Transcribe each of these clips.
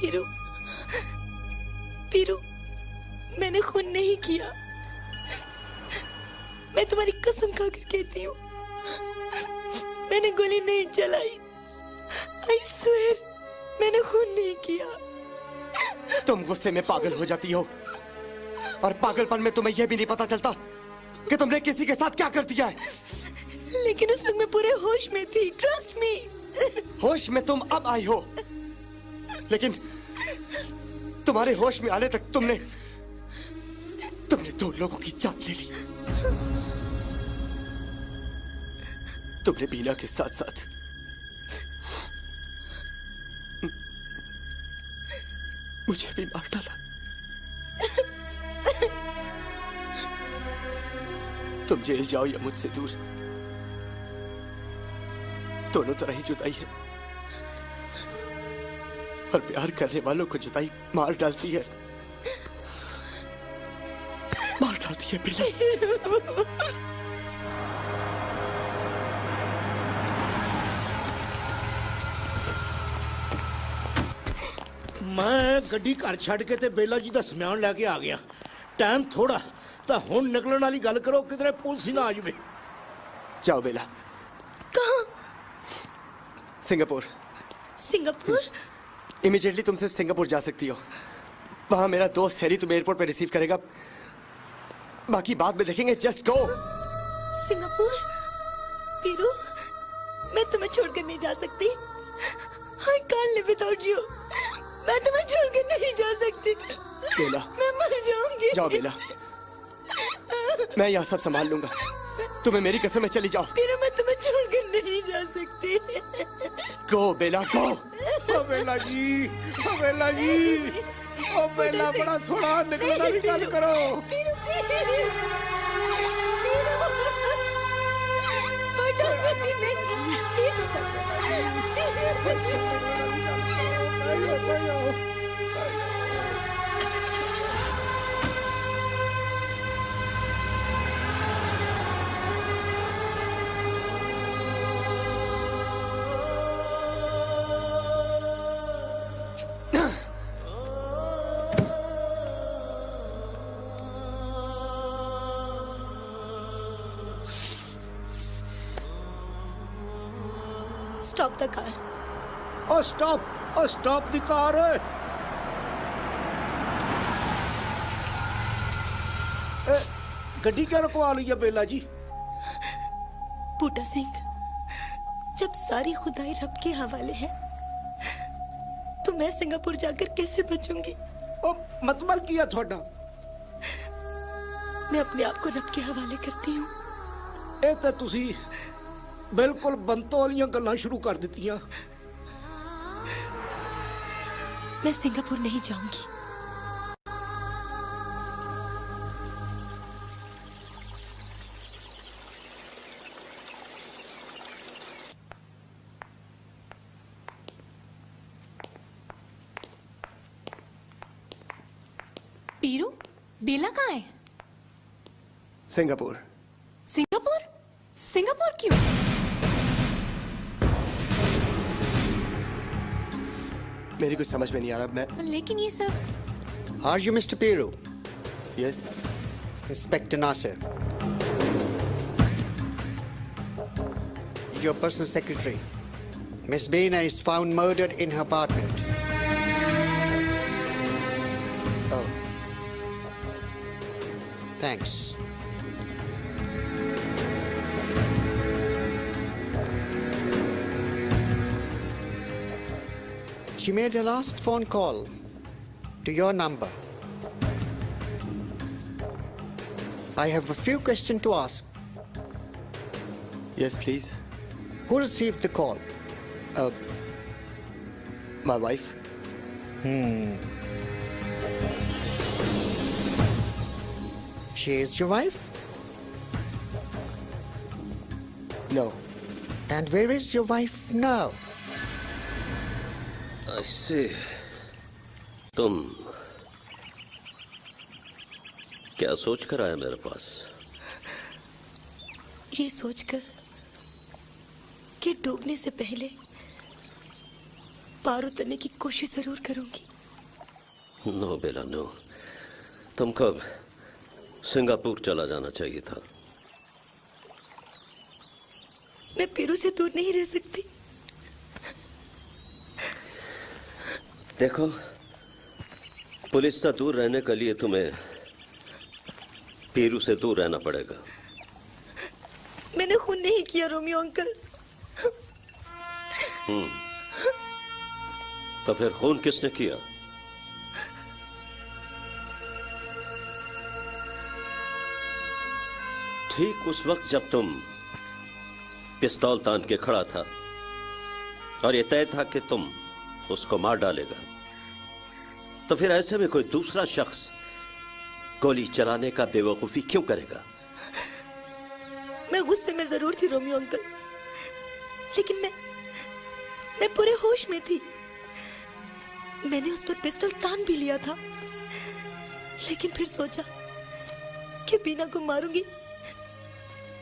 पीरू, पीरू, मैंने खून नहीं किया। मैं तुम्हारी कसम खाकर कहती हूँ, मैंने गोली नहीं चलाई। I swear, मैंने खून नहीं किया। तुम गुस्से में पागल हो जाती हो और पागलपन में तुम्हें यह भी नहीं पता चलता कि तुमने किसी के साथ क्या कर दिया है। लेकिन उस वक्त मैं पूरे होश में थी, ट्रस्ट मी। होश में तुम अब आई हो, लेकिन तुम्हारे होश में आने तक तुमने दो लोगों की जान ले ली। तुमने बीना के साथ साथ मुझे भी मार डाला। तुम जेल जाओ या मुझसे दूर, दोनों तरह ही जुदाई है, और प्यार करने वालों को जुदाई मार डालती है, मार डालती है बिल्ला। मैं गड्डी घर छड़ के ते बेला जी दा समान लैके आ गया। टाइम थोड़ा तो हुण निकलण वाली गल करो, किधरे पुलिस ही ना आ जाए। जाओ बेला। कहाँ? सिंगापुर। सिंगापुर? इमीडिएटली तुम सिर्फ सिंगापुर जा सकती हो। वहां मेरा दोस्त हैरी तुम्हें एयरपोर्ट पे रिसीव करेगा, बाकी बाद में देखेंगे। Just go. सिंगापुर? पीरू, मैं तुम्हें छोड़कर नहीं जा सकती। I can't live without you। मैं तुम्हें छोड़कर नहीं जा सकती। बेला, मैं मर जाऊंगी। जाओ बेला, मैं यहाँ सब संभाल लूंगा। तुम्हें मेरी कसम है, चली जाओ। पीरू, मैं तुम्हें छोड़कर नहीं जा सकती। गो बेला, गो। ओ बेला जी, ओ बेला जी, ओ बेला, बड़ा थोड़ा निकलण वाली गल करो। पीरू, पीरू, पीरू, बड़ा सही नहीं। Stop the car. Oh stop, oh stop the car. गड्डी क्या रुकवा ली है बेला जी? बूटा सिंह, जब सारी खुदाई रब के हवाले है, तो मैं सिंगापुर जाकर कैसे बचूंगी? ओ मतलब किया थोड़ा? मैं अपने आप को रब के हवाले करती हूँ। ये तो तुसी बिल्कुल बंतों वाली गल्लां शुरू कर दित्तियां। मैं सिंगापुर नहीं जाऊंगी। पीरू, बेला कहाँ है? सिंगापुर। सिंगापुर? सिंगापुर क्यों? मेरी कुछ समझ में नहीं आ रहा। मैं लेकिन ये सब। Are you Mr. Piru? Yes. Inspector Nasser. Your personal secretary. Miss Baina is found murdered in her apartment. Oh. Thanks. She made her last phone call to your number. I have a few questions to ask. Yes, please. Who received the call? My wife. She is your wife? No. And where is your wife now? ऐसे तुम क्या सोच कर आया मेरे पास? ये सोचकर कि डूबने से पहले पार उतरने की कोशिश जरूर करूंगी। नो बेला नो, तुमको सिंगापुर चला जाना चाहिए था। मैं पीरू से दूर नहीं रह सकती। देखो, पुलिस से दूर रहने के लिए तुम्हें पीरू से दूर रहना पड़ेगा। मैंने खून नहीं किया रोमियो अंकल। तो फिर खून किसने किया? ठीक उस वक्त जब तुम पिस्तौल तान के खड़ा था और यह तय था कि तुम उसको मार डालेगा, तो फिर ऐसे में कोई दूसरा शख्स गोली चलाने का बेवकूफी क्यों करेगा? मैं गुस्से में जरूर थी रोमियो अंकल, लेकिन मैं पूरे होश में थी। मैंने उस पर पिस्टल तान भी लिया था, लेकिन फिर सोचा कि बीना को मारूंगी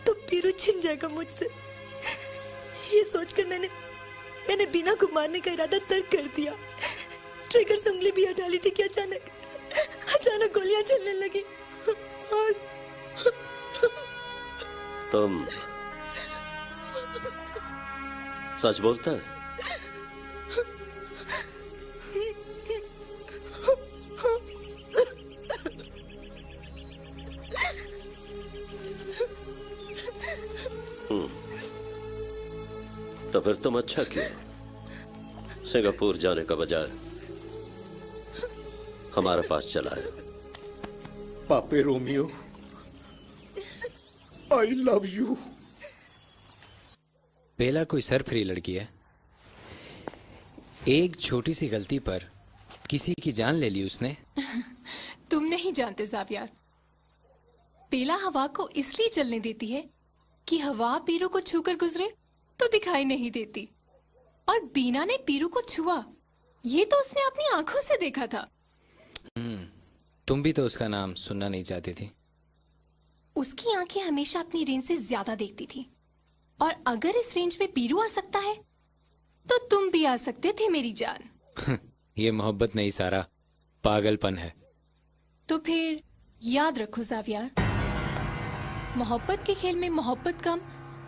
तो पीरू छिन जाएगा मुझसे। ये सोचकर मैंने बीना को मारने का इरादा तर्क कर दिया। ट्रिगर से उंगली भी हटा ली थी कि अचानक गोलियां चलने लगी और तुम सच बोलता है? तो फिर तुम अच्छा किया सिंगापुर जाने का बजाय हमारे पास चला आए। पापे रोमियो, आई लव यू। बेला कोई सरफरी लड़की है। एक छोटी सी गलती पर किसी की जान ले ली उसने। तुम नहीं जानते ज़ावियर, बेला हवा को इसलिए चलने देती है कि हवा पीरू को छूकर गुजरे तो दिखाई नहीं देती, और बीना ने पीरू को छुआ, ये तो उसने अपनी आंखों से देखा था। तुम भी तो उसका नाम सुनना नहीं चाहती थी। उसकी आंखें हमेशा अपनी रेंज से ज्यादा देखती थी, और अगर इस रेंज में पीरू आ सकता है तो तुम भी आ सकते थे मेरी जान। ये मोहब्बत नहीं सारा, पागलपन है। तो फिर याद रखो ज़ावियर, मोहब्बत के खेल में मोहब्बत कम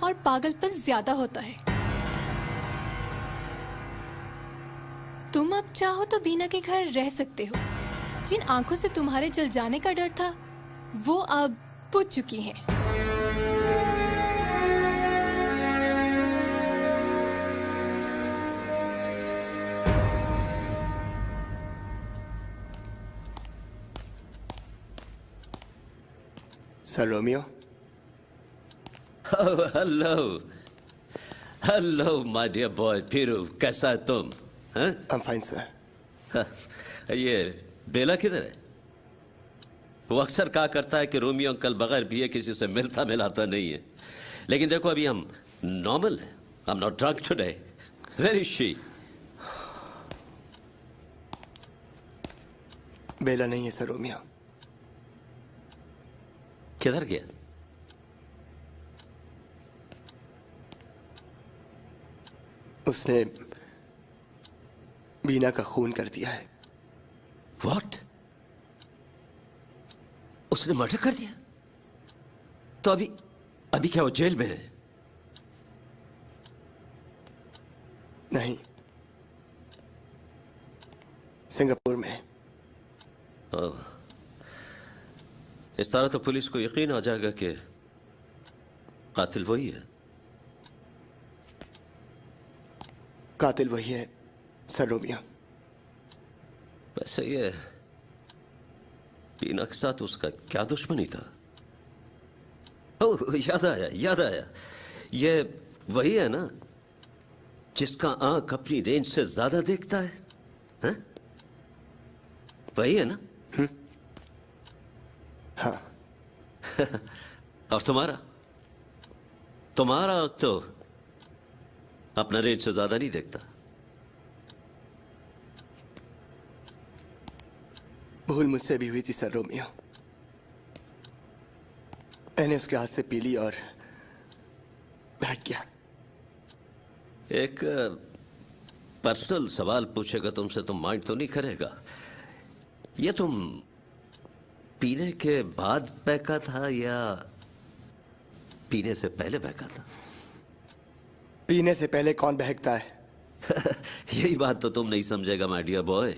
और पागलपन ज्यादा होता है। तुम अब चाहो तो बीना के घर रह सकते हो। जिन आंखों से तुम्हारे जल जाने का डर था वो अब बुझ चुकी हैं। Sir Romeo. Hello hello my dear boy Piru, कैसा है तुम? हाँ? I'm fine, sir. ये बेला किधर है? वो अक्सर कहा करता है कि रोमियो अंकल बगैर पिए किसी से मिलता मिलाता नहीं है, लेकिन देखो अभी हम नॉर्मल है। I'm not drunk today. Where is she? बेला नहीं है सर रोमियो। किधर गया? उसने बीना का खून कर दिया है। What? उसने मर्डर कर दिया? तो अभी क्या वो जेल में है? नहीं, सिंगापुर में। ओह, इस तरह तो पुलिस को यकीन आ जाएगा कि कातिल वही है। कातिल वही है सर रोमियो। वैसे ये टीना के साथ उसका क्या दुश्मनी था? ओह, याद आया। ये वही है ना जिसका आंख अपनी रेंज से ज्यादा देखता है? हाँ? वही है ना? हाँ। और तुम्हारा आंख तो अपना रेंज से ज्यादा नहीं देखता। भूल मुझसे भी हुई थी सर रोमियो। मैंने उसके हाथ से पी ली और भाग गया। एक पर्सनल सवाल पूछेगा तुमसे तो माइंड तो नहीं करेगा? ये तुम पीने के बाद बहका था या पीने से पहले बहका था? पीने से पहले कौन बहकता है? यही बात तो तुम नहीं समझेगा माय डियर बॉय।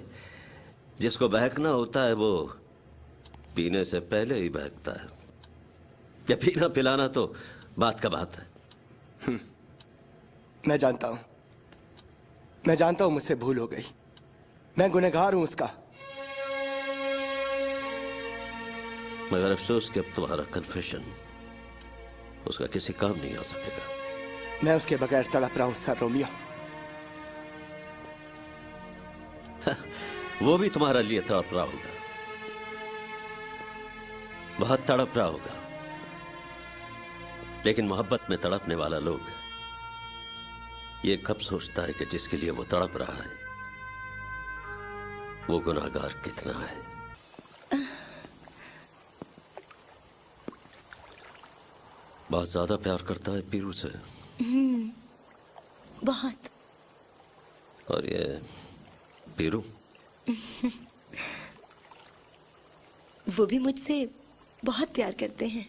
जिसको बहकना होता है वो पीने से पहले ही बहकता है। या पीना पिलाना तो बात का बात है। मैं जानता हूं मुझसे भूल हो गई। मैं गुनहगार हूं उसका। मगर अफसोस कि अब तुम्हारा कन्फेशन उसका किसी काम नहीं आ सकेगा। मैं उसके बगैर तड़प रहा हूं सर रोमियो। वो भी तुम्हारे लिए तड़प रहा होगा, बहुत तड़प रहा होगा। लेकिन मोहब्बत में तड़पने वाला लोग ये कब सोचता है कि जिसके लिए वो तड़प रहा है वो गुनाहगार कितना है। बहुत ज्यादा प्यार करता है पीरू से। बहुत। और ये पीरू वो भी मुझसे बहुत प्यार करते हैं।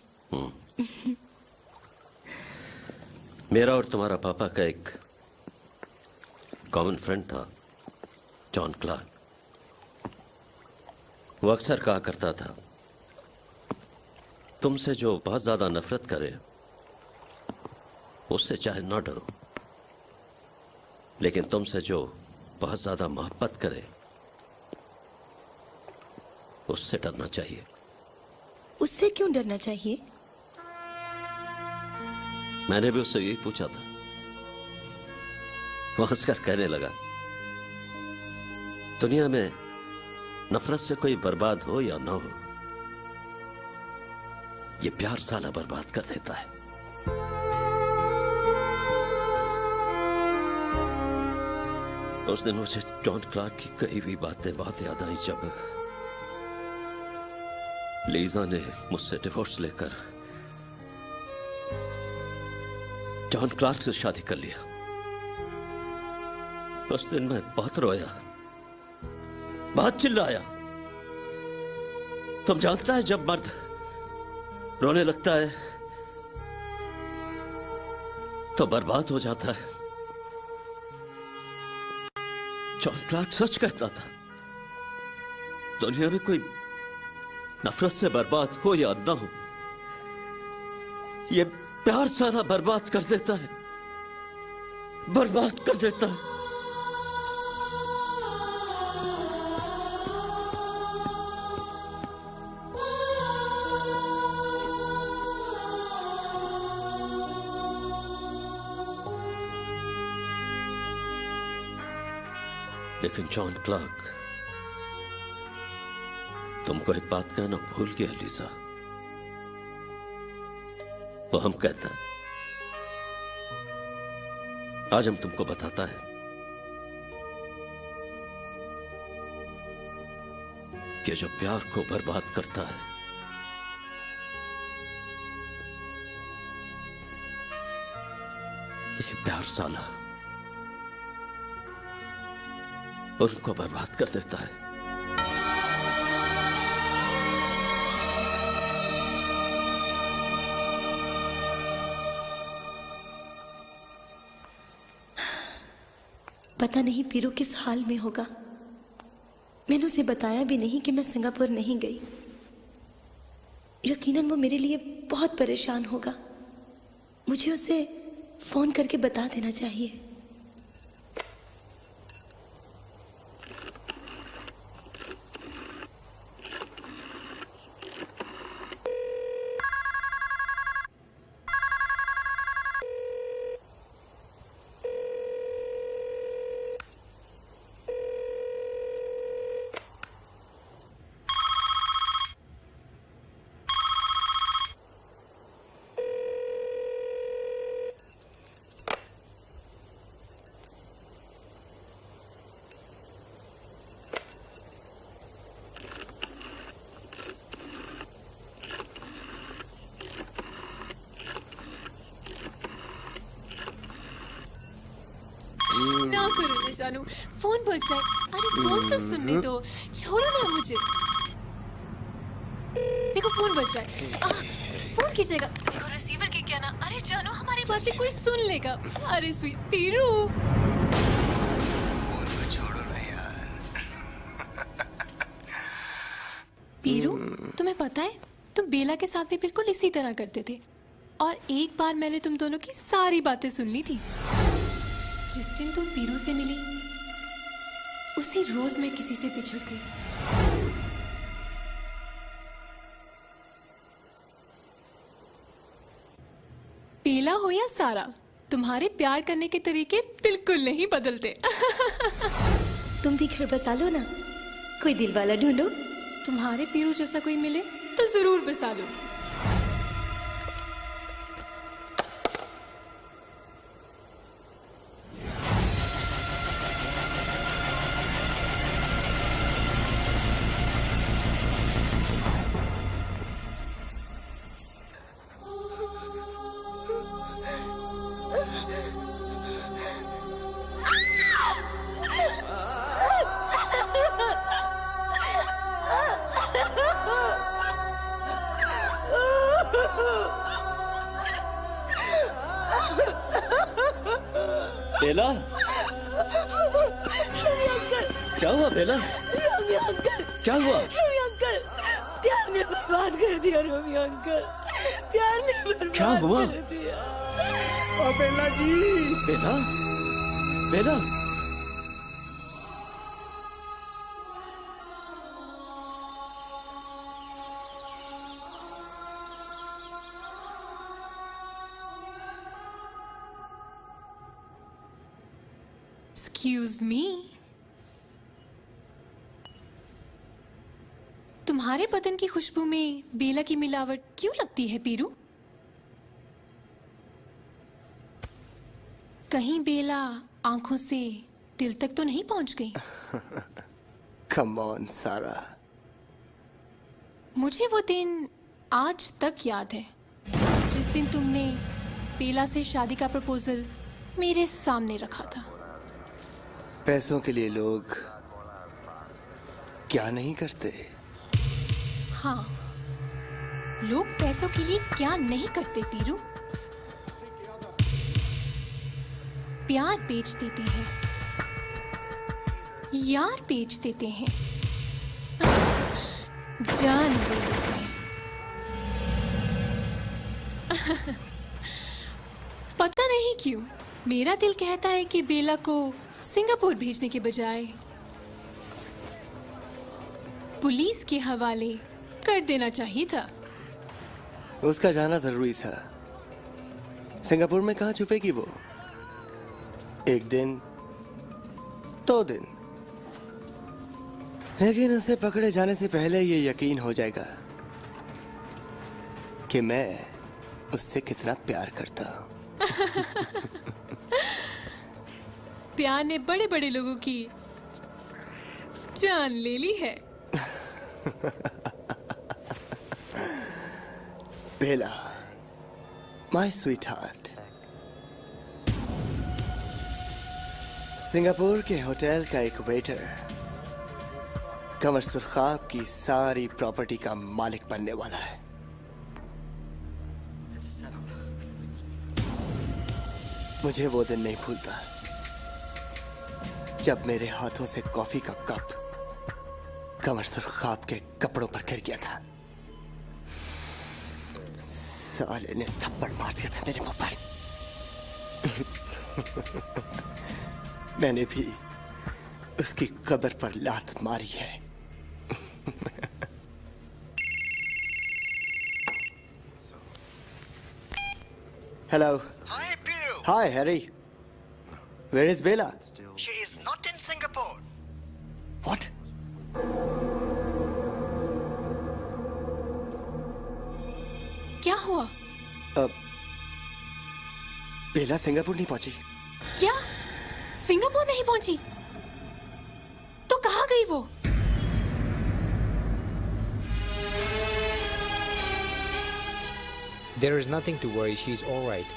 मेरा और तुम्हारा पापा का एक कॉमन फ्रेंड था, जॉन क्लार्क। वो अक्सर कहा करता था, तुमसे जो बहुत ज्यादा नफरत करे उससे चाहे ना डरो, लेकिन तुमसे जो बहुत ज्यादा मोहब्बत करे उससे डरना चाहिए। उससे क्यों डरना चाहिए? मैंने भी उससे यही पूछा था। वो हंसकर कहने लगा, दुनिया में नफरत से कोई बर्बाद हो या ना हो, ये प्यार साला बर्बाद कर देता है। उस दिन मुझे जॉन क्लार्क की कही हुई बातें बहुत याद आई जब लीजा ने मुझसे डिवोर्स लेकर जॉन क्लार्क से शादी कर लिया। उस दिन मैं बहुत रोया, बहुत चिल्लाया। तुम जानता है जब मर्द रोने लगता है तो बर्बाद हो जाता है। जॉन क्लार्क सच कहता था, दुनिया में कोई नफरत से बर्बाद हो या ना हो, ये प्यार सारा बर्बाद कर देता है, बर्बाद कर देता है। लेकिन जॉन क्लार्क तुमको एक बात कहना भूल गया लीजा। वो हम कहता है, आज हम तुमको बताता है कि जो प्यार को बर्बाद करता है ये प्यार साला उनको बर्बाद कर देता है। पता नहीं पीरू किस हाल में होगा। मैंने उसे बताया भी नहीं कि मैं सिंगापुर नहीं गई। यकीनन वो मेरे लिए बहुत परेशान होगा। मुझे उसे फोन करके बता देना चाहिए। ना करो ना जानू, फोन बज रहा है। अरे फोन तो सुनने दो, छोड़ो ना मुझे। देखो फोन बज रहा है। फोन कीजिएगा। देखो रिसीवर के क्या ना। अरे जानो हमारी बातें कोई सुन लेगा। अरे स्वीट पीरू। फोन को छोड़ो ना यार। पीरू, तुम्हें पता है तुम बेला के साथ भी बिल्कुल इसी तरह करते थे। और एक बार मैंने तुम दोनों की सारी बातें सुन ली थी। जिस दिन तुम पीरू से मिली उसी रोज मैं किसी से बिछड़ गई। बेला हो या सारा, तुम्हारे प्यार करने के तरीके बिल्कुल नहीं बदलते। तुम भी घर बसा लो ना, कोई दिल वाला ढूंढो। तुम्हारे पीरू जैसा कोई मिले तो जरूर बसा लो। बेला, रवि अंकल, क्या हुआ बेला? रवि अंकल, क्या हुआ? रवि अंकल, प्यार ने बर्बाद कर दिया रवि अंकल, प्यार ने बर्बाद क्या हुआ? कर दिया। ओ बेला जी, बेला, बेला, एक्सक्यूज मी, तुम्हारे बदन की खुशबू में बेला की मिलावट क्यों लगती है पीरू? कहीं बेला आंखों से दिल तक तो नहीं पहुंच गई? कम ऑन सारा। मुझे वो दिन आज तक याद है जिस दिन तुमने बेला से शादी का प्रपोजल मेरे सामने रखा था। पैसों के लिए लोग क्या नहीं करते? हाँ, लोग पैसों के लिए क्या नहीं करते पीरू? प्यार बेच देते हैं, यार बेच देते हैं, जान ले लेते हैं। पता नहीं क्यों मेरा दिल कहता है कि बेला को सिंगापुर भेजने के बजाय पुलिस के हवाले कर देना चाहिए था। उसका जाना जरूरी था। सिंगापुर में कहाँ छुपेगी वो? एक दिन, 2 दिन, लेकिन उसे पकड़े जाने से पहले ये यकीन हो जाएगा कि मैं उससे कितना प्यार करता हूँ। प्यार ने बड़े बड़े लोगों की जान ले ली है। बेला, माय स्वीट हार्ट, सिंगापुर के होटल का एक वेटर कमर सुरखाब की सारी प्रॉपर्टी का मालिक बनने वाला है। मुझे वो दिन नहीं भूलता जब मेरे हाथों से कॉफी का कप कमर सुरखाब के कपड़ों पर गिर गया था। साले ने थप्पड़ मार दिया था मेरे मुंह पर। मैंने भी उसकी कब्र पर लात मारी है। Hello. Hi, Piru. Hi Harry. Where is Bella? She is not in Singapore. What? क्या हुआ? बेला सिंगापुर नहीं पहुंची। क्या सिंगापुर नहीं पहुंची? तो कहाँ गई वो? There is nothing to worry. She's all right.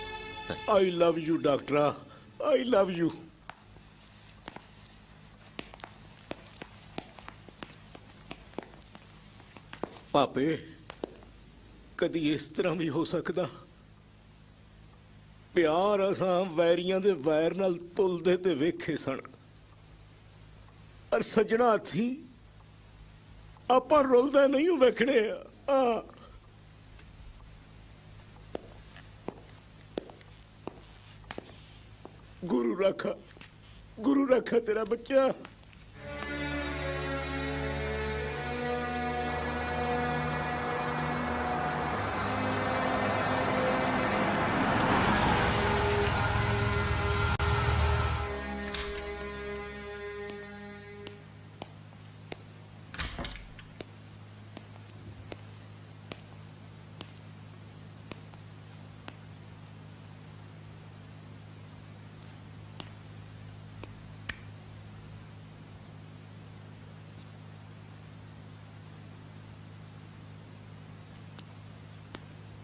I love you, डॉक्टरा, I love you. पापे, कदी इस तरह भी हो सकदा। प्यार असां वैरियां दे वैर नाल तुलदे ते वेखे सन, और सजना थी आपां रुलदे नहीं वेखने। गुरु रखा तेरा बच्चा।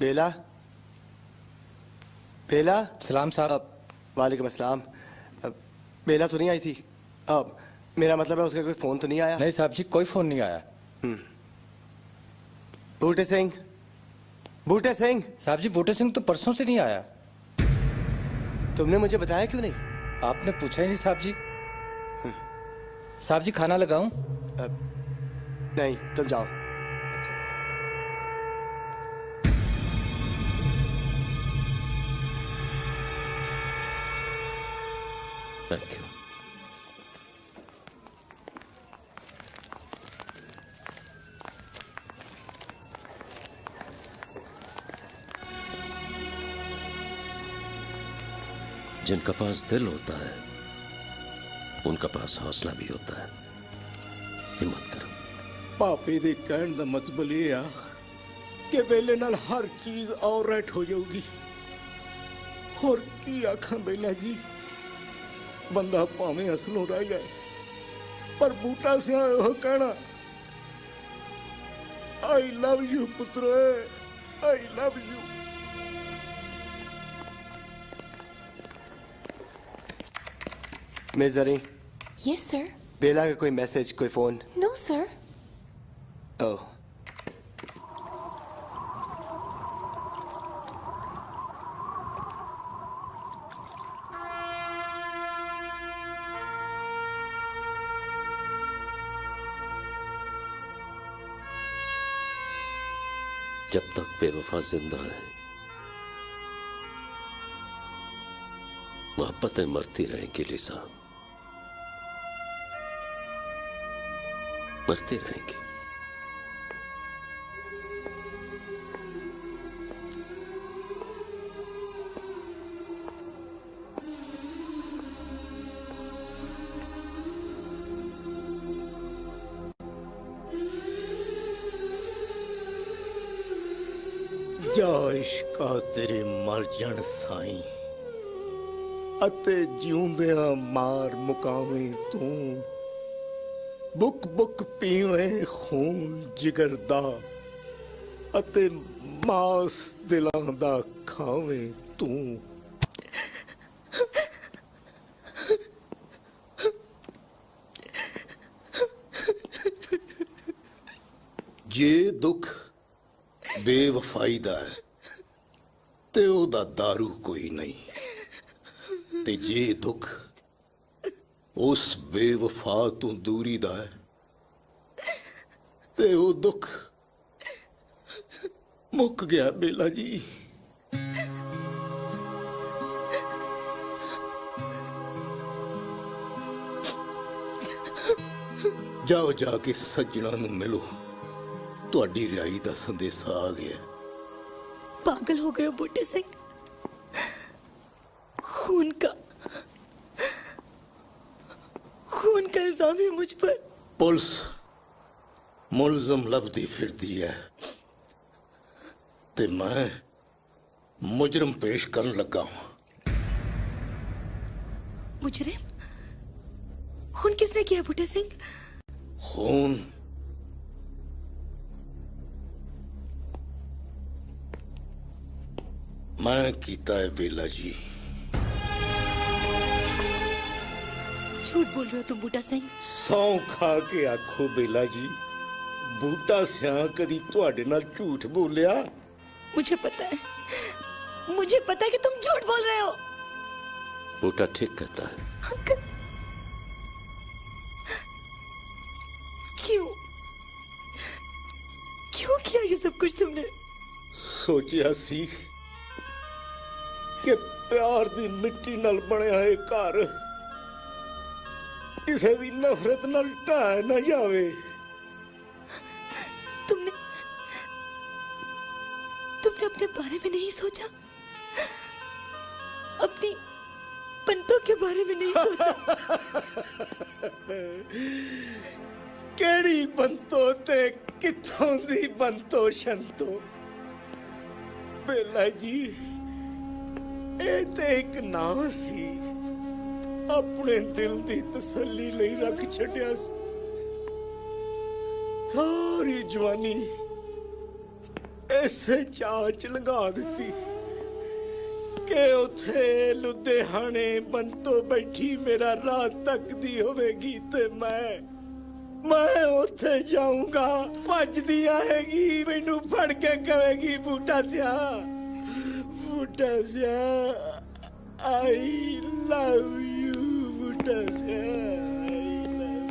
बेला, बेला। सलाम साहब। वालेकुम अस्सलाम। बेला तो नहीं आई थी? मेरा मतलब है उसका कोई फोन तो नहीं आया? नहीं साहब जी, कोई फोन नहीं आया। बूटे सिंह, बूटे सिंह। साहब जी बूटे सिंह तो परसों से नहीं आया। तुमने मुझे बताया क्यों नहीं? आपने पूछा ही नहीं साहब जी। साहब जी खाना लगाऊं? नहीं, तुम जाओ। Thank you. जिनका पास दिल होता है उनका पास हौसला भी होता है। हिम्मत करो। पापे दे कहण दा मतलब ये आ कि बेले नाल हर चीज और राइट हो जाऊगी। और की आखा बेला जी, बंदा भावें असलों रह जाए पर बूटा सिया यह कहना आई लव यू पुत्र, आई लव यू। मिस जरी, यस सर। बेला का कोई मैसेज, कोई फोन? No sir. ओह, जब तक बेवफा जिंदा है मोहब्बतें मरती रहेंगी लिसा, मरती रहेंगी। जा इश्का तेरे मर जान साई, अते जिउंदिया मार मुकावे तू। बुक बुक पीवे खून जिगर दा, अते मास दिलां दा खावे तू। जे दुख बेवफाई दा है ते ओदा दारू कोई नहीं, ते जे दुख उस बेवफा तो दूरी दा है ते ओ दुख मुक गया बेला जी। जाओ जाके सज्जना नूं मिलो, तुहाडी रिहाई दा संदेशा आ गया। पागल हो गए हो बूटे सिंह? खून का इल्जाम है मुझ पर। पुलिस मुलजम लभदी फिरदी है ते मैं मुजरम पेश करन लगा हूं। मुजरिम? खून किसने किया बूटे सिंह? खून मैं कीता है बेला जी। झूठ बोल रहे हो तुम बूटा सिंह। सौ खा के आखो बेला जी, बूटा सिया कदी तुहाडे नाल झूठ बोलिया? मुझे पता है, मुझे पता है कि तुम झूठ बोल रहे हो। बूटा ठीक कहता है। अंकल, क्यों क्यों किया ये सब कुछ तुमने? सोचिया सी कि प्यार दी मिट्टी नाल बनया है घर किसी दी नफरत नाल ढाह ना जावे। तुमने तुमने अपने बारे में नहीं सोचा, अपनी पंतों के बारे में नहीं सोचा। केड़ी बंतो ते किथों दी बंतो शंतो। बेला जी ए ते एक ना सी, अपने दिल दी तसल्ली लई रख छड्या सी। सारी जवानी ऐसे चाच लंघा दिती कि उथे लुधियाने बंतो बैठी मेरा राह तकदी होवेगी ते मैं उथे जाऊंगा, भजदी आएगी, मैनू फड़ के कहेगी बूटा सिया आई लव यू बूटा सिया आई लव।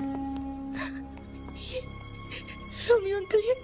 रोमियो अंकल, ये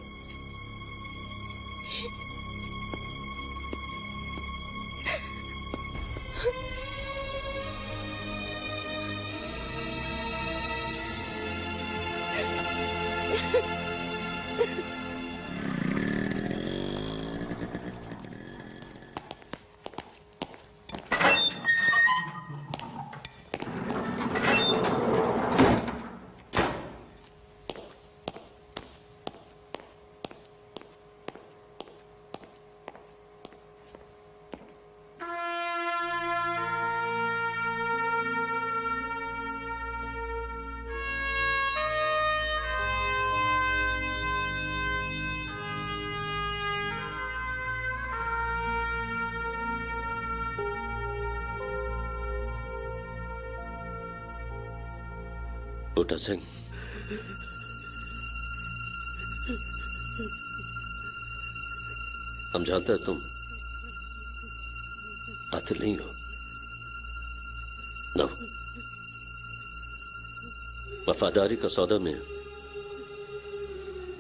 बूटा सिंह, हम जानते हैं तुम कातिल नहीं हो। न वफादारी का सौदा में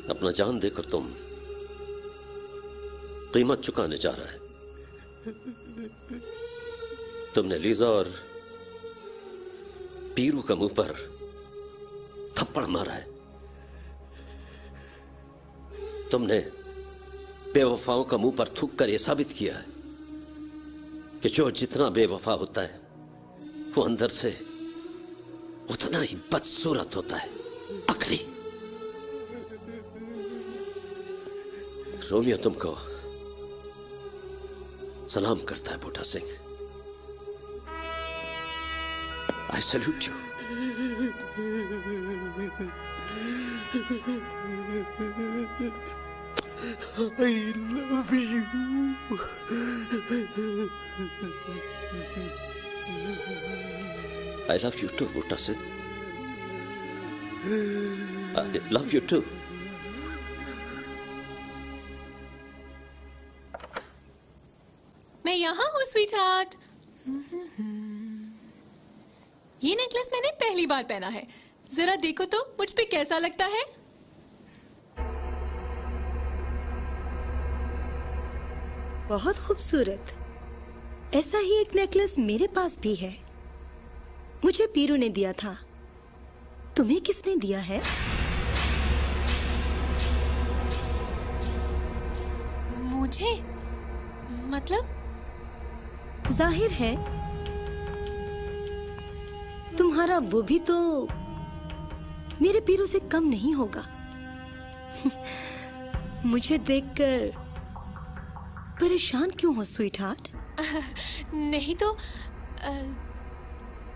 अपना जान देकर तुम कीमत चुकाने जा रहा है। तुमने लीजा और पीरू का मुंह पर थप्पड़ मारा है। तुमने बेवफाओं का मुंह पर थूक कर यह साबित किया है कि जो जितना बेवफा होता है वो अंदर से उतना ही बदसूरत होता है, अकली। रोमियो तुमको सलाम करता है Boota Singh. I salute you. I love you. I love you too, Butta Singh. I love you too. मैं यहाँ हूँ स्वीटहार्ट। ये नेकलेस मैंने पहली बार पहना है, जरा देखो तो मुझ पे कैसा लगता है। बहुत खूबसूरत। ऐसा ही एक नेकलेस मेरे पास भी है, मुझे पीरू ने दिया था। तुम्हें किसने दिया है? मुझे? मतलब? जाहिर है तुम्हारा वो भी तो मेरे पीरू से कम नहीं होगा। मुझे देखकर परेशान क्यों हो स्वीटहार्ट? नहीं तो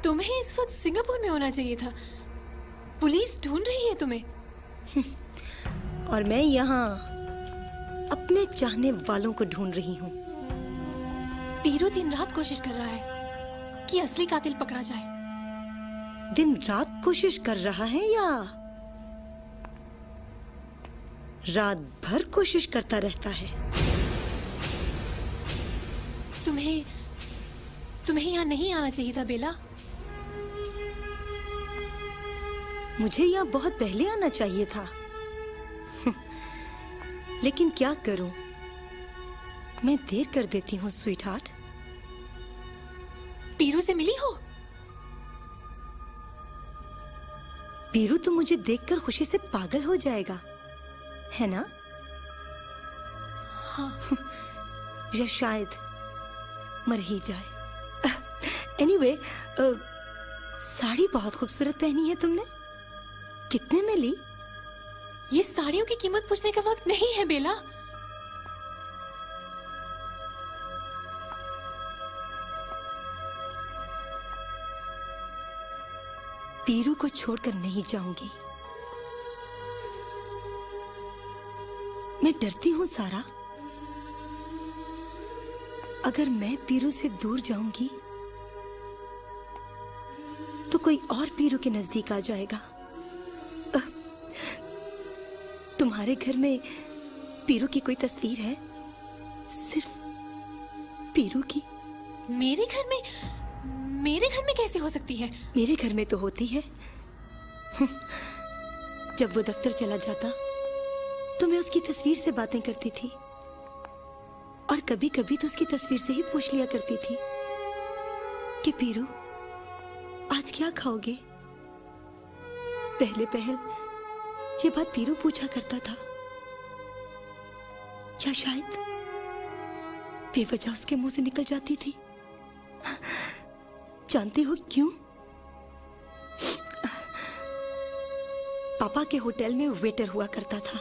तुम्हें इस वक्त सिंगापुर में होना चाहिए था। पुलिस ढूंढ रही है तुम्हें। और मैं यहाँ अपने चाहने वालों को ढूंढ रही हूँ। पीरू दिन रात कोशिश कर रहा है कि असली कातिल पकड़ा जाए। दिन रात कोशिश कर रहा है या रात भर कोशिश करता रहता है? तुम्हें यहाँ नहीं आना चाहिए था बेला। मुझे यहाँ बहुत पहले आना चाहिए था। लेकिन क्या करूं, मैं देर कर देती हूँ स्वीट हार्ट। पीरू से मिली हो? पीरू तो मुझे देखकर खुशी से पागल हो जाएगा, है ना? हाँ। या शायद मर ही जाए। एनीवे, साड़ी बहुत खूबसूरत पहनी है तुमने। कितने में ली? ये साड़ियों की कीमत पूछने का वक्त नहीं है बेला। पीरू को छोड़कर नहीं जाऊंगी। मैं डरती हूं सारा, अगर मैं पीरू से दूर जाऊंगी तो कोई और पीरू के नजदीक आ जाएगा। तुम्हारे घर में पीरू की कोई तस्वीर है? सिर्फ पीरू की? मेरे घर में कैसे हो सकती है? मेरे घर में तो होती है। जब वो दफ्तर चला जाता तो मैं उसकी तस्वीर से बातें करती थी, और कभी कभी तो उसकी तस्वीर से ही पूछ लिया करती थी कि पीरू आज क्या खाओगे। पहले पहल ये बात पीरू पूछा करता था, या शायद बेवजह उसके मुंह से निकल जाती थी। जानती हो क्यों? पापा के होटल में वेटर हुआ करता था।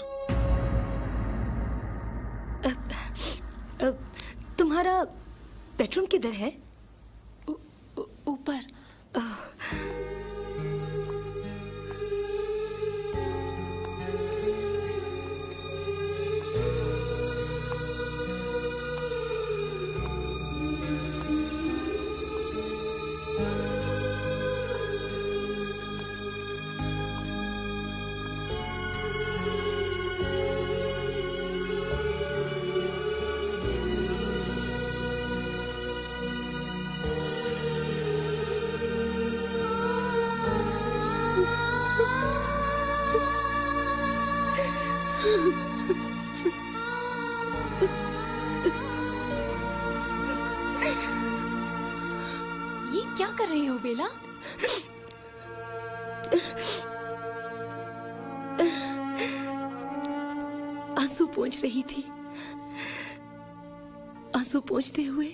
तुम्हारा बेडरूम किधर है? ऊपर। ये क्या कर रही हो बेला? आंसू पोंछ रही थी। आंसू पोंछते हुए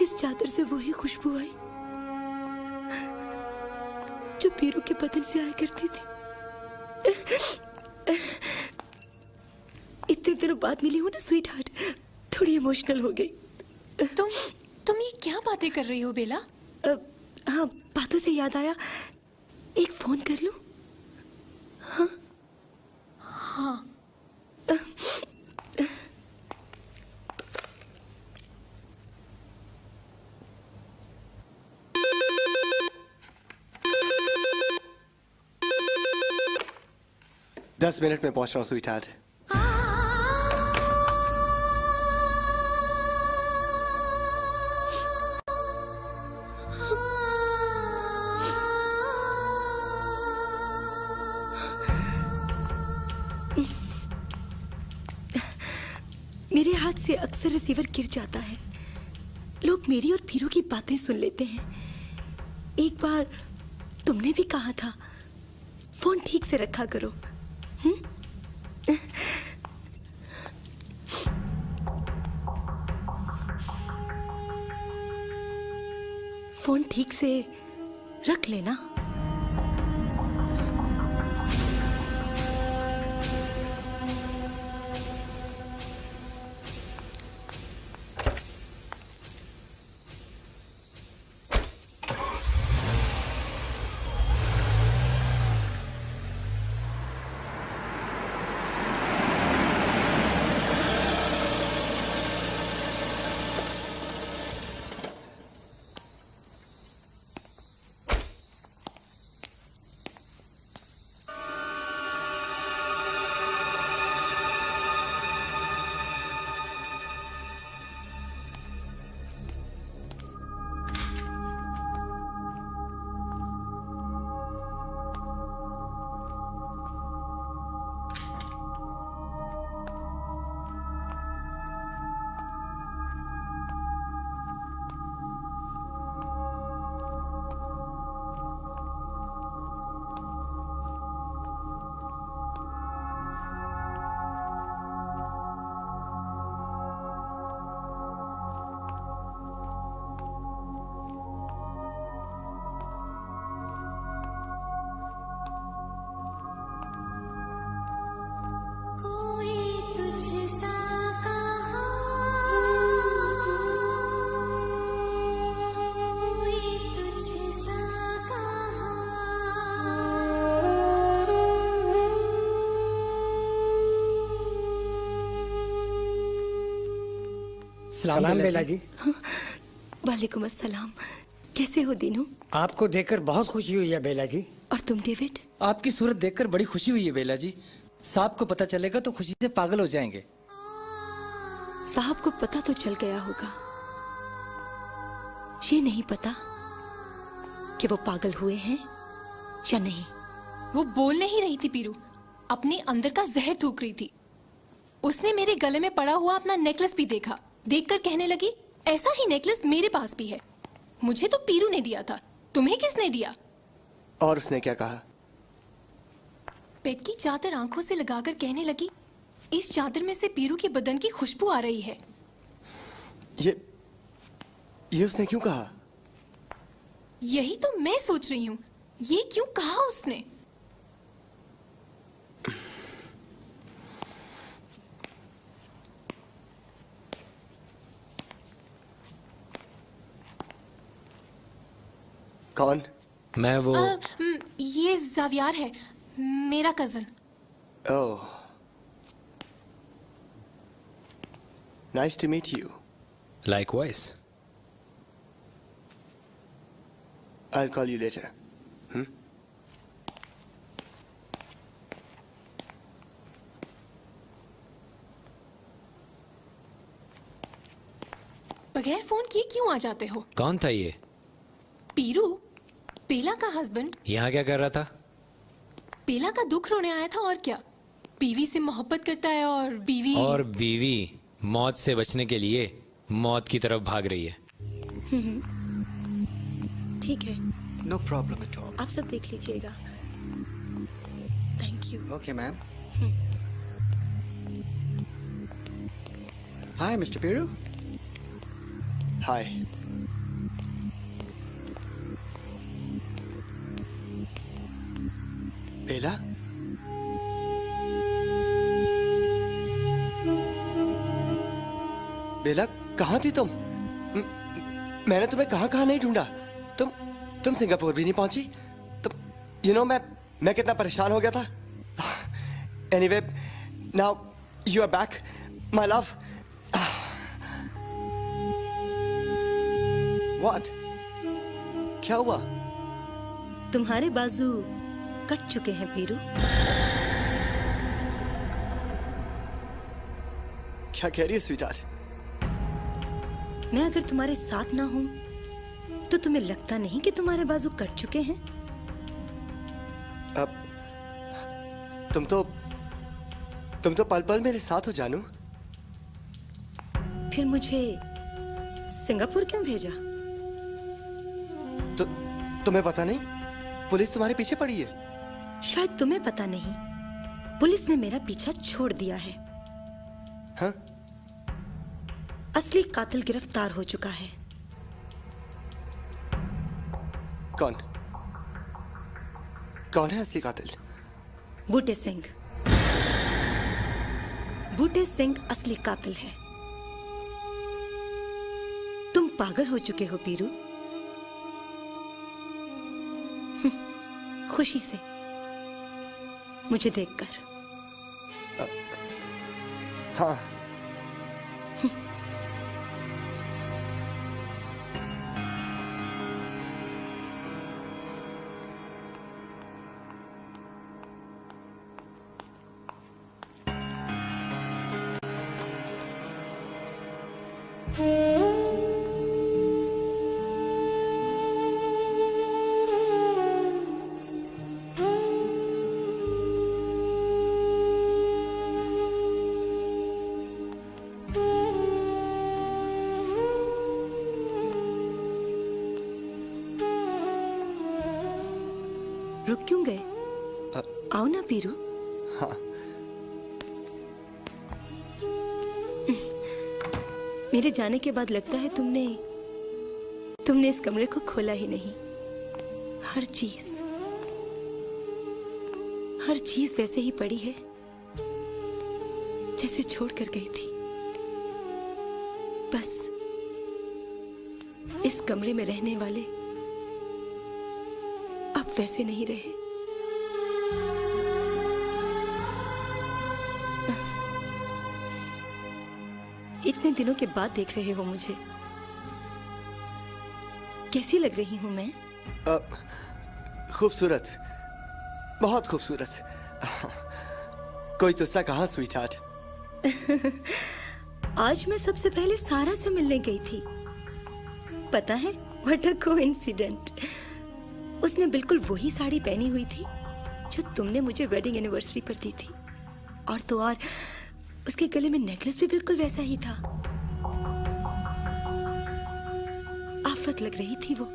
इस चादर से वही खुशबू आई जो पीरू के बदन से आया करती थी। इतने दिनों बाद मिली हो ना स्वीट हार्ट, थोड़ी इमोशनल हो गई। तुम ये क्या बातें कर रही हो बेला? हाँ, बातों से याद आया, एक फोन कर लूं? हाँ हाँ। दस मिनट में पहुंच रहा हूँ स्वीट हार्ट। मेरे हाथ से अक्सर रिसीवर गिर जाता है। लोग मेरी और पीरू की बातें सुन लेते हैं। एक बार तुमने भी कहा था फोन ठीक से रखा करो। फोन ठीक से रख लेना। सलाम बेला जी। वालेकुम अस्सलाम। कैसे हो दीनू? आपको देखकर बहुत खुशी हुई है बेला जी। और तुम डेविड? आपकी सूरत देखकर बड़ी खुशी हुई है बेला जी। साहब को पता चलेगा तो खुशी से पागल हो जाएंगे। साहब को पता तो चल गया होगा, ये नहीं पता कि वो पागल हुए हैं या नहीं। वो बोल नहीं रही थी पीरू, अपने अंदर का जहर थूक रही थी। उसने मेरे गले में पड़ा हुआ अपना नेकलेस भी देखा, देखकर कहने लगी ऐसा ही नेकलेस मेरे पास भी है। मुझे तो पीरू ने दिया था, तुम्हें किसने दिया? और उसने क्या कहा? पेट की चादर आंखों से लगाकर कहने लगी इस चादर में से पीरू के बदन की खुशबू आ रही है। ये उसने क्यों कहा? यही तो मैं सोच रही हूँ, ये क्यों कहा उसने? कौन? मैं वो ये जावियार है, मेरा cousin. Oh, nice to meet you. Likewise. I'll call you later. बगैर फोन किए क्यों आ जाते हो? कौन था ये? पीरू, पेला का हस्बैंड। यहाँ क्या कर रहा था? पेला का दुख रोने आया था और क्या। बीवी से मोहब्बत करता है और बीवी मौत से बचने के लिए मौत की तरफ भाग रही है। ठीक है, No problem at all. आप सब देख लीजिएगा। Thank you. Okay, ma'am. Hi, Mr. Piru. Hi. बेला? बेला, कहाँ थी तुम? मैंने तुम्हें कहाँ नहीं ढूंढा। तुम सिंगापुर भी नहीं पहुंची। तुम मैं कितना परेशान हो गया था। Anyway, now you are back my love. What? क्या हुआ? तुम्हारे बाजू कट चुके हैं पीरू। क्या कह रही है स्वीटहार्ट? मैं अगर तुम्हारे साथ ना हूं तो तुम्हें लगता नहीं कि तुम्हारे बाजू कट चुके हैं? अब तुम तो पल पल मेरे साथ हो जानू। फिर मुझे सिंगापुर क्यों भेजा? तो तुम्हें पता नहीं पुलिस तुम्हारे पीछे पड़ी है? शायद तुम्हें पता नहीं, पुलिस ने मेरा पीछा छोड़ दिया है। हाँ? असली कातिल गिरफ्तार हो चुका है। कौन है असली कातिल? बूटे सिंह। बूटे सिंह असली कातिल है। तुम पागल हो चुके हो पीरू। खुशी से मुझे देखकर। हाँ। रुक क्यों गए? आओ ना पीरू। हाँ। मेरे जाने के बाद लगता है तुमने इस कमरे को खोला ही नहीं। हर चीज वैसे ही पड़ी है जैसे छोड़ कर गई थी। बस इस कमरे में रहने वाले अब वैसे नहीं रहे। इतने दिनों के बाद देख रहे हो मुझे। कैसी लग रही हूं मैं? खूबसूरत, बहुत खूबसूरत। कोई तुझसे कहा स्वीट हार्ट। आज मैं सबसे पहले सारा से मिलने गई थी। पता है, व्हाट अ कोइंसिडेंट। उसने बिल्कुल वही साड़ी पहनी हुई थी जो तुमने मुझे वेडिंग एनिवर्सरी पर दी थी। और तो और उसके गले में नेकलेस भी बिल्कुल वैसा ही था। आफत लग रही थी वो।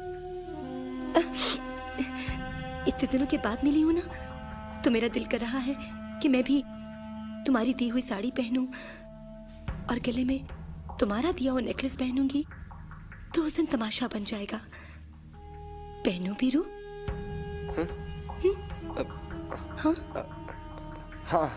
इतने दिनों के बाद मिली हूं ना, तो मेरा दिल कर रहा है कि मैं भी तुम्हारी दी हुई साड़ी पहनूं और गले में तुम्हारा दिया हुआ नेकलेस पहनूंगी, तो उस दिन तमाशा बन जाएगा। पहनूं पीरू? हाँ? हाँ।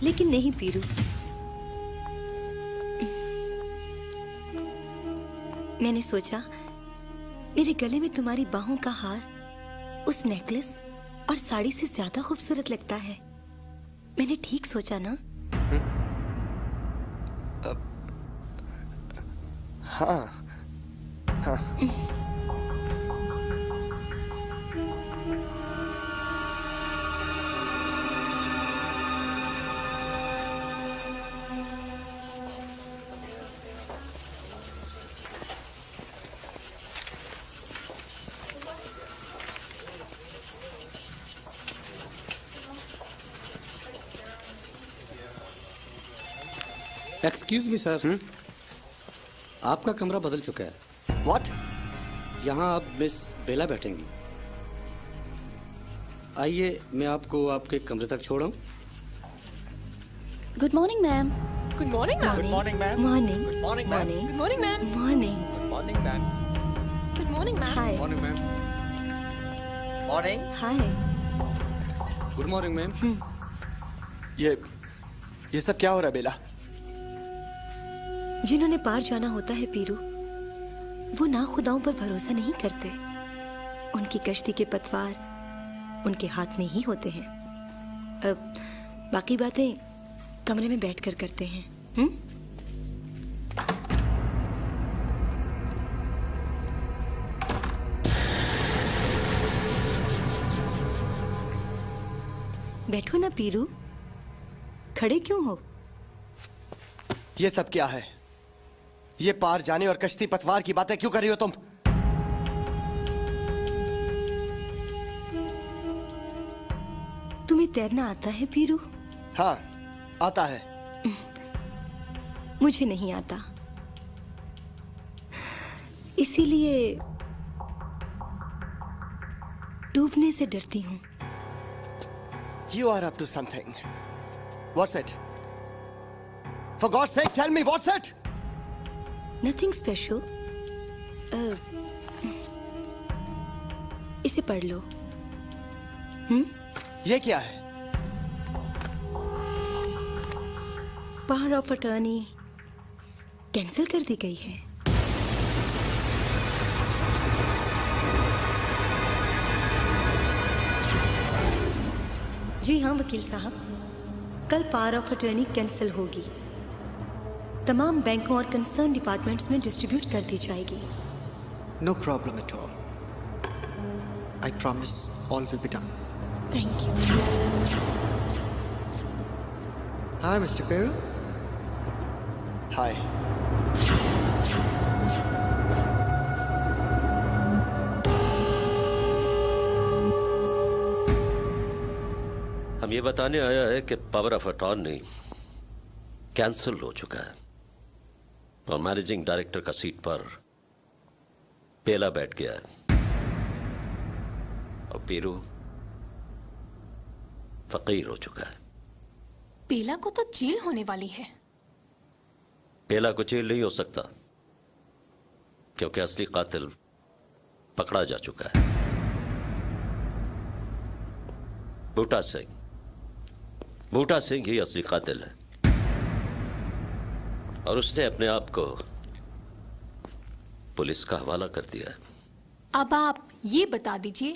लेकिन नहीं पीरू, मैंने सोचा मेरे गले में तुम्हारी बाहों का हार उस नेकलेस और साड़ी से ज्यादा खूबसूरत लगता है। मैंने ठीक सोचा ना? हाँ हाँ। एक्सक्यूज मी सर, आपका कमरा बदल चुका है। What? यहाँ आप मिस बेला बैठेंगी। आइए मैं आपको आपके कमरे तक छोड़ाऊं। Good morning ma'am. Good morning ma'am. Good morning, ma'am. Morning. Good morning, ma'am. Good morning ma'am. Morning. Morning ma'am. Good morning ma'am. Hi. Morning ma'am. Morning. Hi. Good morning ma'am. ये सब क्या हो रहा है बेला? जिन्होंने पार जाना होता है पीरू, वो ना खुदाओं पर भरोसा नहीं करते। उनकी कश्ती के पतवार उनके हाथ में ही होते हैं। अब बाकी बातें कमरे में बैठकर करते हैं। बैठो ना पीरू, खड़े क्यों हो? ये सब क्या है? ये पार जाने और कश्ती पतवार की बातें क्यों कर रही हो तुम? तुम्हें तैरना आता है पीरू? हाँ, आता है। मुझे नहीं आता, इसीलिए डूबने से डरती हूँ। You are up to something. What's it? For God's sake, tell me what's it? Nothing special. इसे पढ़ लो। ये क्या है? पावर ऑफ अटर्नी कैंसिल कर दी गई है। जी हाँ वकील साहब, कल पावर ऑफ अटर्नी कैंसिल होगी। तमाम बैंकों और कंसर्न डिपार्टमेंट्स में डिस्ट्रीब्यूट कर दी जाएगी। No problem at all. I promise all will be done. Thank you. Hi, Mr. Peru. हाय। हम ये बताने आया है कि पावर ऑफ अटॉर्नी कैंसिल हो चुका है और मैनेजिंग डायरेक्टर का सीट पर पेला बैठ गया है और पीरू फकीर हो चुका है। पेला को तो जेल होने वाली है। पेला को जेल नहीं हो सकता क्योंकि असली कातिल पकड़ा जा चुका है। बूटा सिंह ही असली कातिल है और उसने अपने आप को पुलिस का हवाला कर दिया है। अब आप ये बता दीजिए,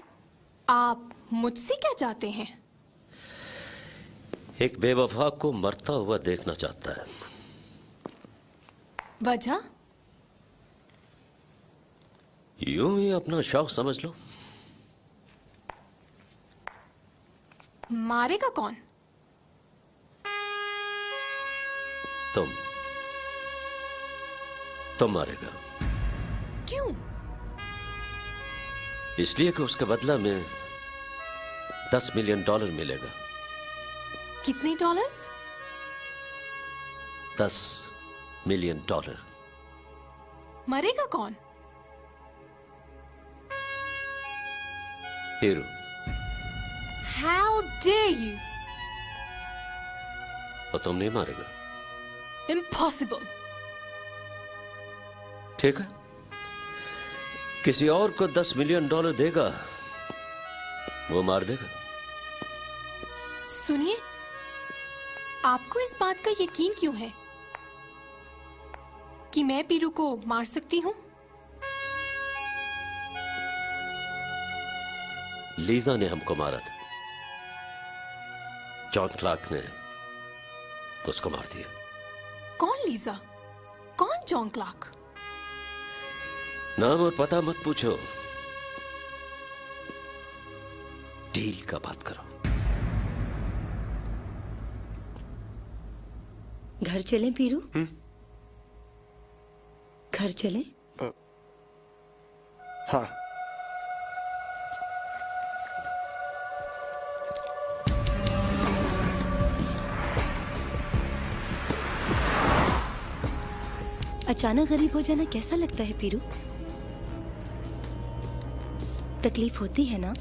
आप मुझसे क्या चाहते हैं? एक बेवफा को मरता हुआ देखना चाहता है। वजह? यूं ही अपना शौक समझ लो। मारेगा कौन? तुम मारेगा। क्यों? इसलिए कि उसके बदला में $10 मिलियन मिलेगा। कितने डॉलर्स? $10 मिलियन। मरेगा कौन? हीरो। How dare you? और तुम नहीं मारेगा। Impossible. ठीक है, किसी और को $10 मिलियन देगा, वो मार देगा। सुनिए, आपको इस बात का यकीन क्यों है कि मैं पीरू को मार सकती हूं? लीजा ने हमको मारा था। जॉन क्लार्क ने उसको मार दिया। कौन लीजा? कौन जॉन क्लार्क? नाम और पता मत पूछो, डील का बात करो। घर चलें पीरू? घर चलें? हाँ। अचानक गरीब हो जाना कैसा लगता है पीरू? तकलीफ होती है ना?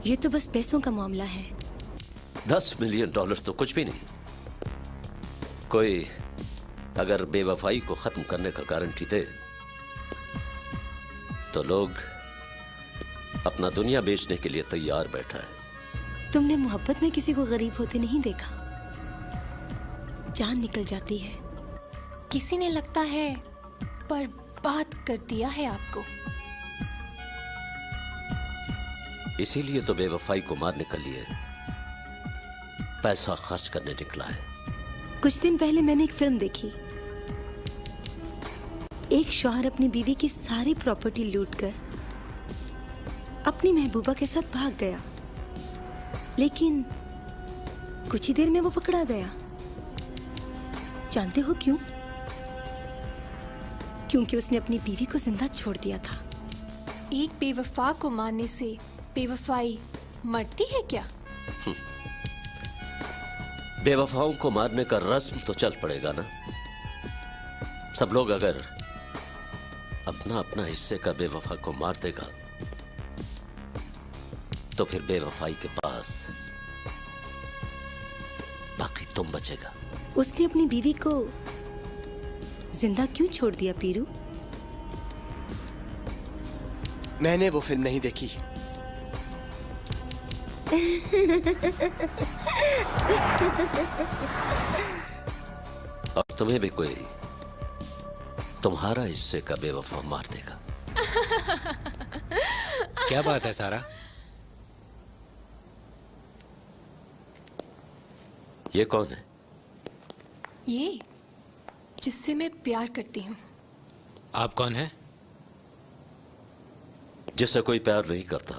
ये तो बस पैसों का मामला है। $10 मिलियन तो कुछ भी नहीं। कोई अगर बेवफाई को खत्म करने का गारंटी दे तो लोग अपना दुनिया बेचने के लिए तैयार बैठा है। तुमने मोहब्बत में किसी को गरीब होते नहीं देखा। जान निकल जाती है। किसी ने लगता है बर्बाद कर दिया है आपको। इसीलिए तो बेवफाई को मारने के लिए पैसा खर्च करने निकला है। कुछ दिन पहले मैंने एक फिल्म देखी। एक शौहर अपनी बीवी की सारी प्रॉपर्टी लूटकर अपनी महबूबा के साथ भाग गया, लेकिन कुछ ही देर में वो पकड़ा गया। जानते हो क्यों? क्योंकि उसने अपनी बीवी को जिंदा छोड़ दिया था। एक बेवफा को मारने से बेवफाई मरती है क्या? बेवफाओं को मारने का रस्म तो चल पड़ेगा ना। सब लोग अगर अपना अपना हिस्से का बेवफा को मार देगा तो फिर बेवफाई के पास बाकी तुम बचेगा। उसने अपनी बीवी को जिंदा क्यों छोड़ दिया पीरू? मैंने वो फिल्म नहीं देखी। और तुम्हें भी कोई तुम्हारा हिस्से का बेवफा मार देगा। क्या बात है सारा? ये कौन है? ये जिससे मैं प्यार करती हूँ। आप कौन हैं? जिससे कोई प्यार नहीं करता।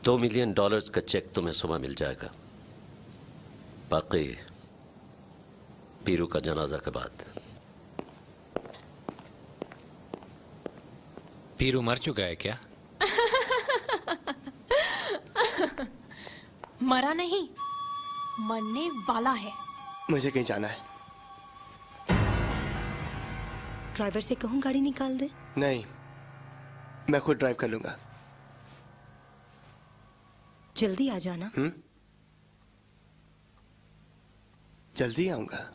$2 मिलियन का चेक तुम्हें सुबह मिल जाएगा, बाकी पीरू का जनाजा के बाद। पीरू मर चुका है क्या? मरा नहीं, मरने वाला है। मुझे कहीं जाना है। ड्राइवर से कहूँ गाड़ी निकाल दे? नहीं, मैं खुद ड्राइव कर लूंगा। जल्दी आ जाना। जल्दी आऊंगा।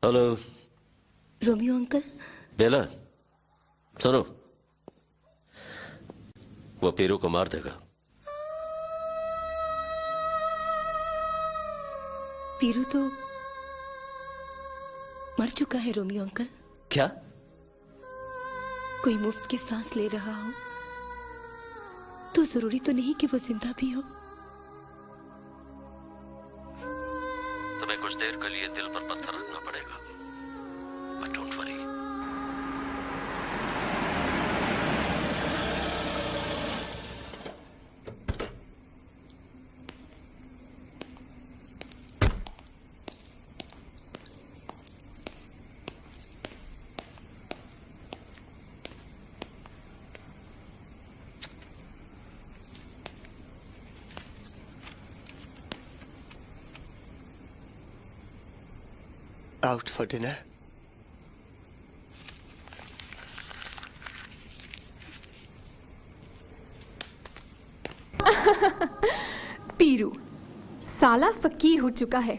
Hello Romeo uncle. बेला, सुनो, वो पीरू को मार देगा। पीरू तो मर चुका है रोमियो अंकल। क्या? कोई मुफ्त की सांस ले रहा हो तो जरूरी तो नहीं कि वो जिंदा भी हो। तुम्हें कुछ देर के लिए दिल पर पत्थर रखना पड़ेगा, but don't worry. Out for dinner? पीरू साला फकीर हो चुका है,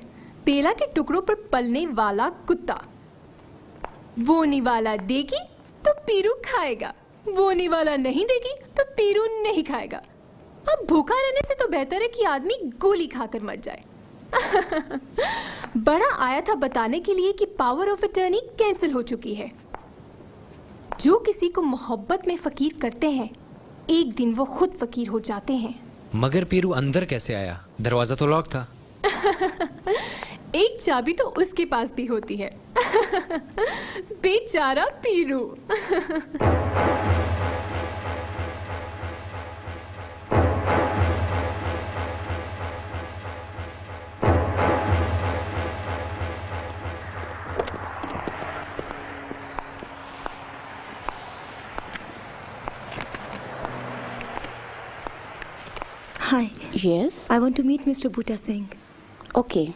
बेला के टुकड़ों पर पलने वाला कुत्ता। बोनी वाला देगी तो पीरू खाएगा, बोनी वाला नहीं देगी तो पीरू नहीं खाएगा। अब भूखा रहने से तो बेहतर है कि आदमी गोली खाकर मर जाए। बड़ा आया था बताने के लिए कि पावर ऑफ अटर्नी कैंसिल हो चुकी है। जो किसी को मोहब्बत में फकीर करते हैं, एक दिन वो खुद फकीर हो जाते हैं। मगर पीरू अंदर कैसे आया? दरवाजा तो लॉक था। एक चाबी तो उसके पास भी होती है। बेचारा पीरू। Hi. Yes? I want to meet Mr. Bhutta Singh. Okay.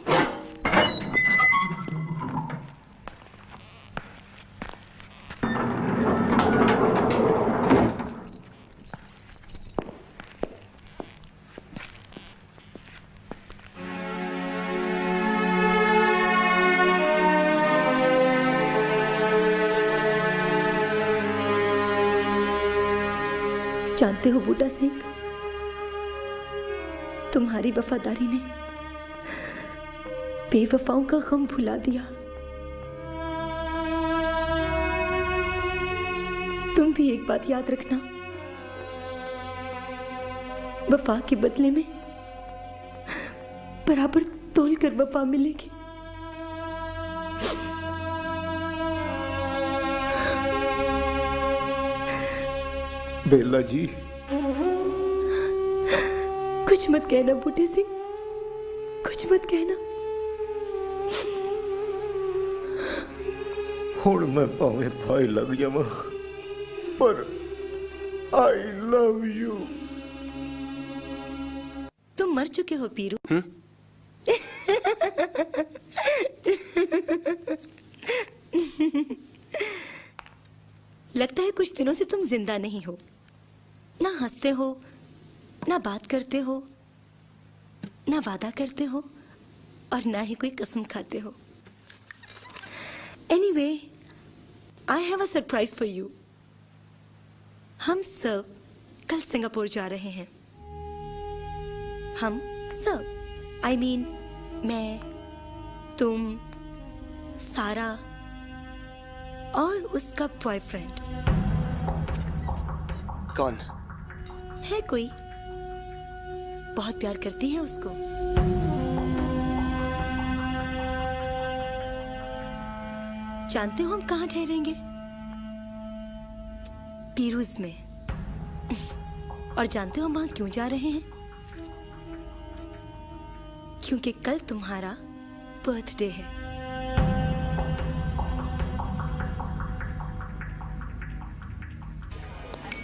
जानते हो बूटा सिंह, तुम्हारी वफादारी ने बेवफाओं का गम भुला दिया। तुम भी एक बात याद रखना, वफा के बदले में बराबर तोल कर वफा मिलेगी। बेला जी, कुछ मत कहना बूटे सिंह, कुछ मत कहना। हुण मैं भावे फाई लग जावा, पर आई लव यू। तुम मर चुके हो पीरू। लगता है कुछ दिनों से तुम जिंदा नहीं हो। ना हंसते हो, ना बात करते हो, ना वादा करते हो, और ना ही कोई कसम खाते हो। Anyway, I have a surprise for you. हम सब कल सिंगापुर जा रहे हैं। हम सब, आई मीन मैं, तुम, सारा और उसका बॉयफ्रेंड। कौन है? कोई बहुत प्यार करती है उसको। जानते हो हम कहाँ ठहरेंगे? पीरूज में। और जानते हो हम वहां क्यों जा रहे हैं? क्योंकि कल तुम्हारा बर्थडे है।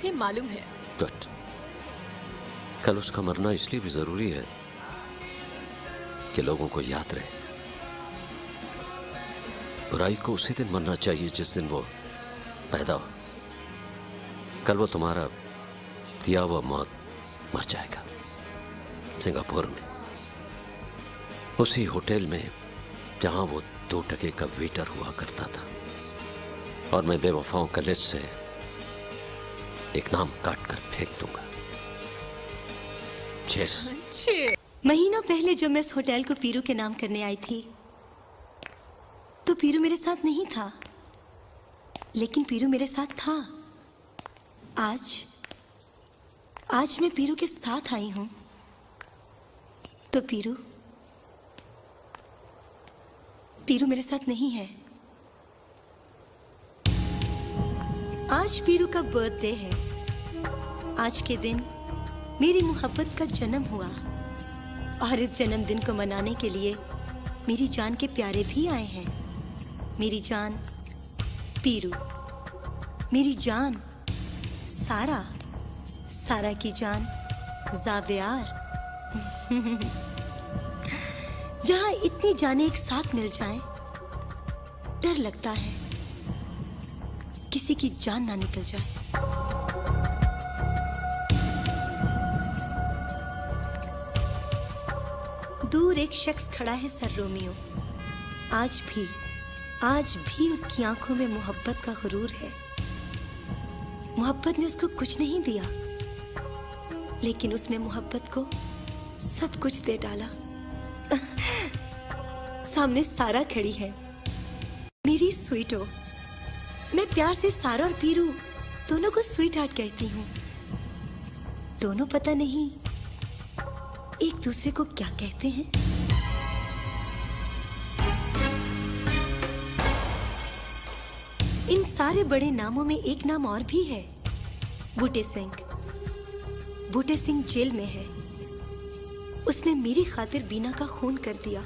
ये मालूम है। गुड। कल उसका मरना इसलिए भी जरूरी है कि लोगों को याद रहे। बुराई को उसी दिन मरना चाहिए जिस दिन वो पैदा हो। कल वो तुम्हारा दिया हुआ मौत मर जाएगा सिंगापुर में, उसी होटल में जहां वो 2 टके का वेटर हुआ करता था। और मैं बेवफाओं का लिस्ट से एक नाम काट कर फेंक दूंगा। महीनों पहले जब मैं इस होटल को पीरू के नाम करने आई थी तो पीरू मेरे साथ नहीं था, लेकिन पीरू मेरे साथ था। आज मैं पीरू के साथ आई हूं, तो पीरू मेरे साथ नहीं है। आज पीरू का बर्थडे है। आज के दिन मेरी मोहब्बत का जन्म हुआ और इस जन्मदिन को मनाने के लिए मेरी जान के प्यारे भी आए हैं। मेरी जान पीरू, मेरी जान सारा की जान ज़ावियार। जहां इतनी जानें एक साथ मिल जाएं, डर लगता है किसी की जान ना निकल जाए। दूर एक शख्स खड़ा है सर रोमियो। आज भी उसकी आंखों में मोहब्बत का गुरूर है। मोहब्बत ने उसको कुछ नहीं दिया, लेकिन उसने मोहब्बत को सब कुछ दे डाला। सामने सारा खड़ी है, मेरी स्वीटो। मैं प्यार से सारा और पीरू दोनों को स्वीट हार्ट कहती हूँ। दोनों पता नहीं एक दूसरे को क्या कहते हैं। इन सारे बड़े नामों में एक नाम और भी है, बूटे सिंह। बूटे सिंह जेल में है। उसने मेरी खातिर बीना का खून कर दिया।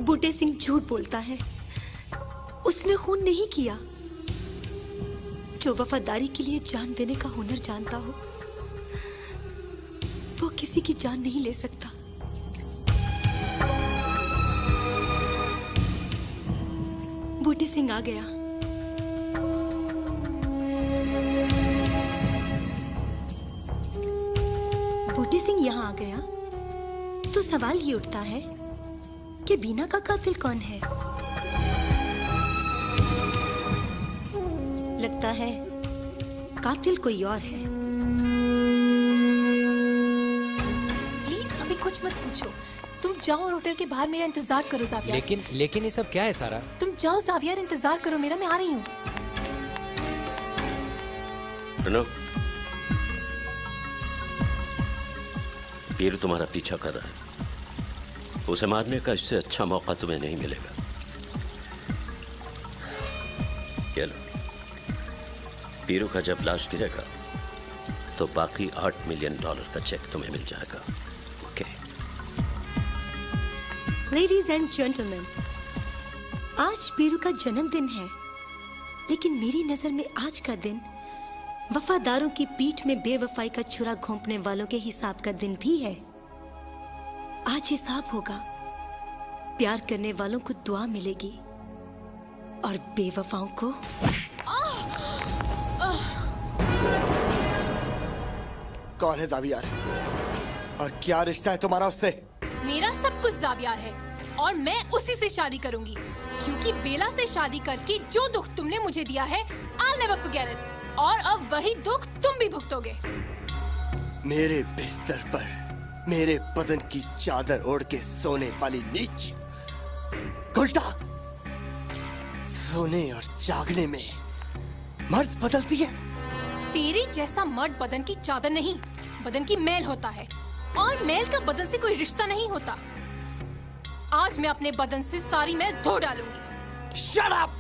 बूटे सिंह झूठ बोलता है, उसने खून नहीं किया। जो वफादारी के लिए जान देने का हुनर जानता हो, वो किसी की जान नहीं ले सकता। बूटे सिंह आ गया। बूटे सिंह यहाँ आ गया तो सवाल ये उठता है कि बीना का कातिल कौन है। लगता है कातिल कोई और है। प्लीज अभी कुछ मत पूछो। तुम जाओ और होटल के बाहर मेरा इंतजार करो ज़ावियार। लेकिन ये सब क्या है सारा? तुम जाओ ज़ावियार, इंतजार करो मेरा, मैं आ रही हूँ। पीरू तुम्हारा पीछा कर रहा है। उसे मारने का इससे अच्छा मौका तुम्हें नहीं मिलेगा। ये लो, पीरू का जब लाश गिरेगा तो बाकी $8 मिलियन का चेक तुम्हें मिल जाएगा। ओके? लेडीज एंड जेंटलमैन, आज पीरू का जन्मदिन है, लेकिन मेरी नजर में आज का दिन वफादारों की पीठ में बेवफाई का छुरा घोंपने वालों के हिसाब का दिन भी है। आज हिसाब होगा। प्यार करने वालों को दुआ मिलेगी और बेवफाओं को कौन है ज़ावियार और क्या रिश्ता है तुम्हारा उससे? मेरा सब कुछ ज़ावियार है और मैं उसी से शादी करूंगी, क्योंकि बेला से शादी करके जो दुख तुमने मुझे दिया है, I'll never forget it। और अब वही दुख तुम भी भुगतोगे। मेरे बिस्तर पर मेरे बदन की चादर ओढ़ के सोने वाली नीच, उल्टा सोने और जागने में मर्द बदलती है। तेरे जैसा मर्द बदन की चादर नहीं, बदन की मैल होता है, और मैल का बदन से कोई रिश्ता नहीं होता। आज मैं अपने बदन से सारी मैल धो डालूंगी। Shut up!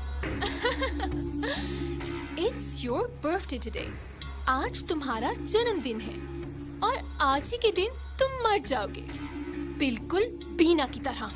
It's your birthday today। आज तुम्हारा जन्मदिन है और आज ही के दिन तुम मर जाओगे। बिल्कुल बीना की तरह।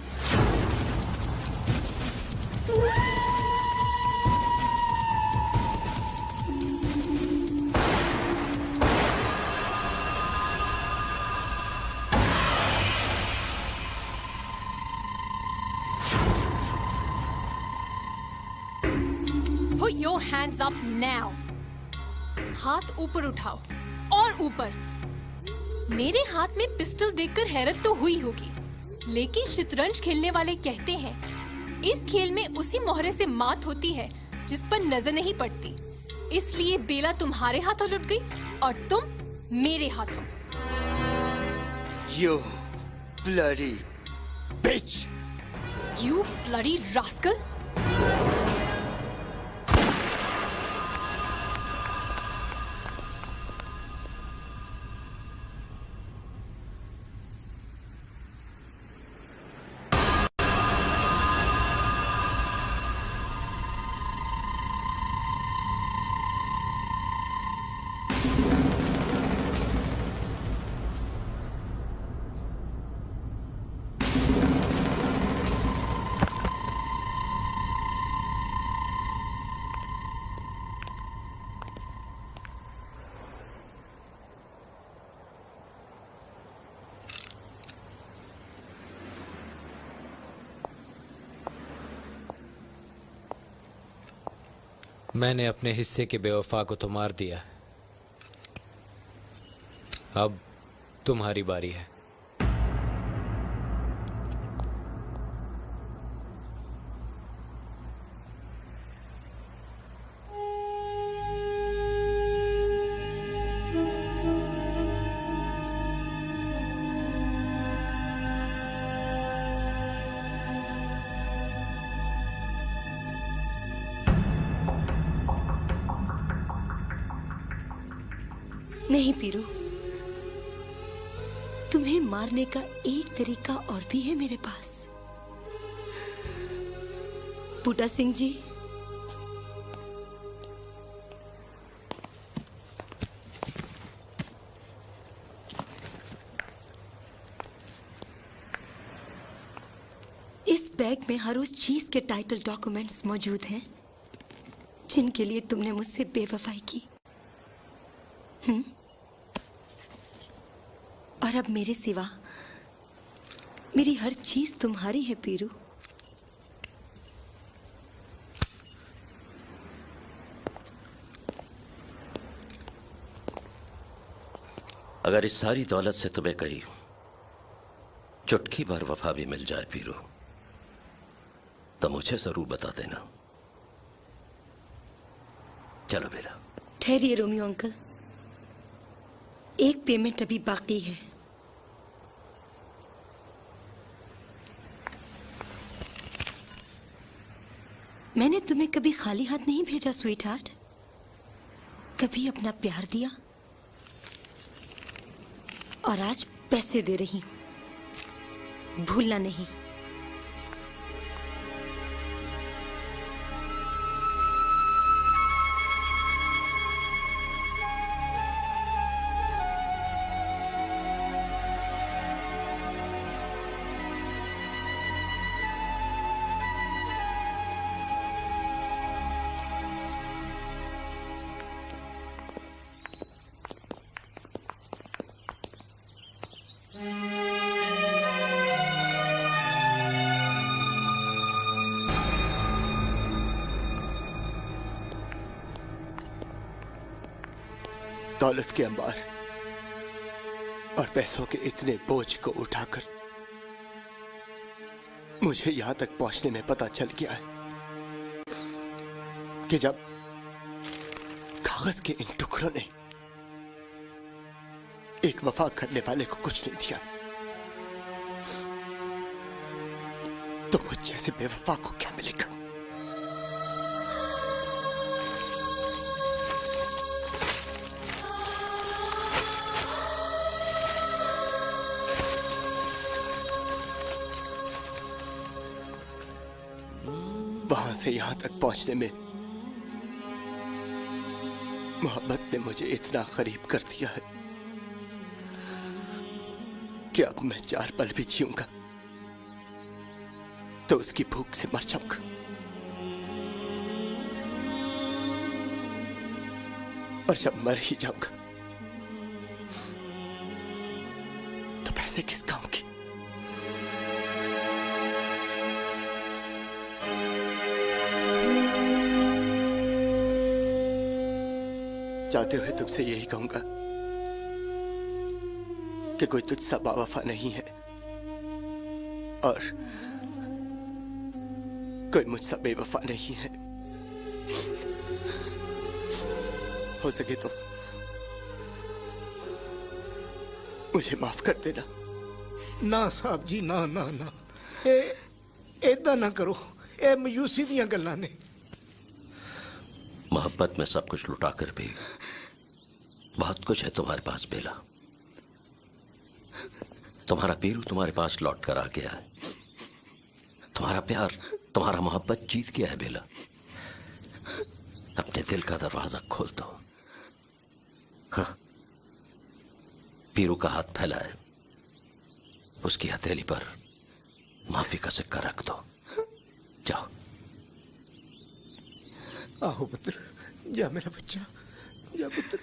Put your hands up now. हाथ ऊपर उठाओ और ऊपर। मेरे हाथ में पिस्टल देखकर हैरत तो हुई होगी, लेकिन शतरंज खेलने वाले कहते हैं इस खेल में उसी मोहरे से मात होती है जिस पर नजर नहीं पड़ती। इसलिए बेला तुम्हारे हाथों लुट गई और तुम मेरे हाथों। You bloody bitch! You bloody rascal! मैंने अपने हिस्से के बेवफा को तो मार दिया, अब तुम्हारी बारी है। नहीं पीरू, तुम्हें मारने का एक तरीका और भी है मेरे पास। बूटा सिंह जी, इस बैग में हर उस चीज के टाइटल डॉक्यूमेंट्स मौजूद हैं जिनके लिए तुमने मुझसे बेवफाई की। और अब मेरे सिवा मेरी हर चीज तुम्हारी है पीरू। अगर इस सारी दौलत से तुम्हें कहीं चुटकी भर वफा भी मिल जाए पीरू, तो मुझे जरूर बता देना। चलो बेला। ठहरिए रोमियो अंकल, एक पेमेंट अभी बाकी है। मैंने तुम्हें कभी खाली हाथ नहीं भेजा स्वीट हार्ट, कभी अपना प्यार दिया और आज पैसे दे रही हूं, भूलना नहीं। दौलत के अंबार और पैसों के इतने बोझ को उठाकर मुझे यहां तक पहुंचने में पता चल गया है कि जब कागज के इन टुकड़ों ने एक वफा करने वाले को कुछ नहीं दिया, तो मुझ जैसे बेवफा को क्या मिलेगा? वहां से यहां तक पहुंचने में मोहब्बत ने मुझे इतना करीब कर दिया है कि अब मैं 4 पल भी जीऊंगा तो उसकी भूख से मर जाऊंगा। और जब मर ही जाऊंगा तो पैसे किस काम के? जाते हुए तुमसे यही कहूंगा कि कोई तुझसा बावफा नहीं है और कोई मुझसा बेवफा नहीं है। हो सके तो मुझे माफ कर देना। ना साहब जी, ना ना ना, ऐदा ना करो, ए मायूसी दियां गल्लां ने। मोहब्बत में सब कुछ लुटा कर भी बहुत कुछ है तुम्हारे पास बेला। तुम्हारा पीरू तुम्हारे पास लौट कर आ गया है। तुम्हारा प्यार, तुम्हारा मोहब्बत जीत गया है बेला। अपने दिल का दरवाजा खोल दो। हाँ, पीरू का हाथ फैला है, उसकी हथेली पर माफी का सिक्का रख दो। जाओ। आओ पुत्र, जा मेरा बच्चा, जा पुत्र।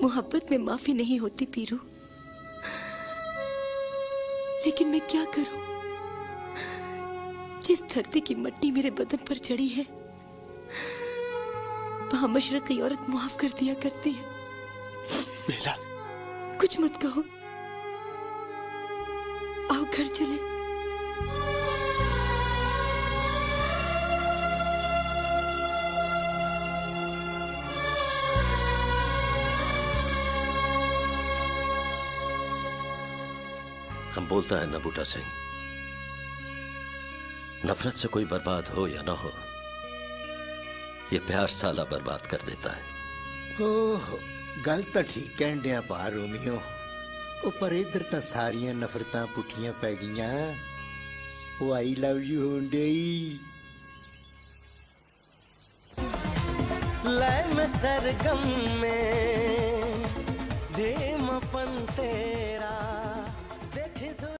मोहब्बत में माफी नहीं होती पीरू, लेकिन मैं क्या करूं? जिस धरती की मिट्टी मेरे बदन पर चढ़ी है वहां मशरक की औरत माफ कर दिया करती है। बेला, कुछ मत कहो, आओ घर चले। हम बोलता है ना बूटा सिंह, नफरत से कोई बर्बाद हो या ना हो, ये प्यार साला बर्बाद कर देता है। ओह, गल तो ठीक कहन दिया पा रोमियो, पर इधर तो सारिया नफरतां पुठियां पै गईयां। वो आई लव यू होंडे लै में सरगम में धीम पंते